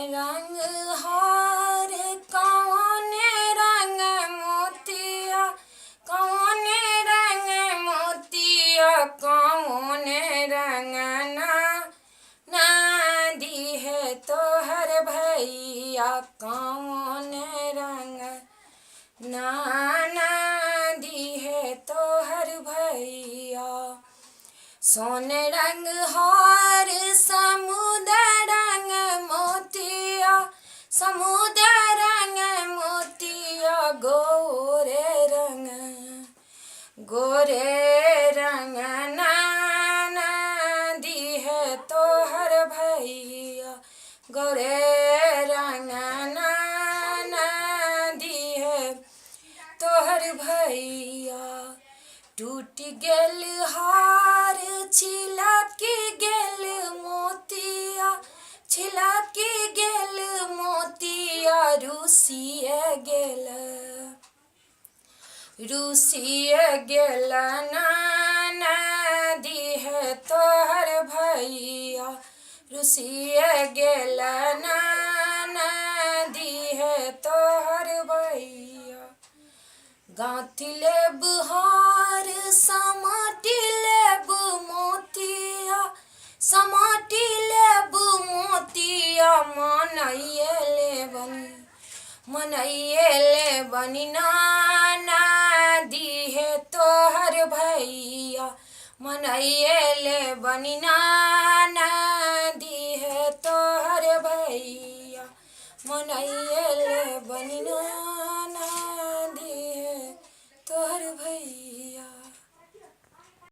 रंग हार कौने रंग मोतिया, कौने रंग मोतिया, कौने रंग ना दी है तोहर भैया, कौने रंग ना दी है तोहर भैया। सोने रंग हार समुद्र रंग मोतिया, समुद्र रंग मोतिया, गोरे रंग ना दी है तोहर भैया, गोरे रंग ना दी है तोहर भैया। टूट गेल हार छिलकी गेल मोतिया, छिलकी गेल मोतिया, रुसिए गेल ना दी है तोहर भैया, रुसिए गेल ना दी है तोहर भैया। गाँथी लेब हार समाटी लेब मोतिया, समाटी लेब मोतिया, मनइए ले बनी ना दी है तोहर भैया, मनइए ले बनी ना दी है तोहर भैया, मनइए ले बनी ना।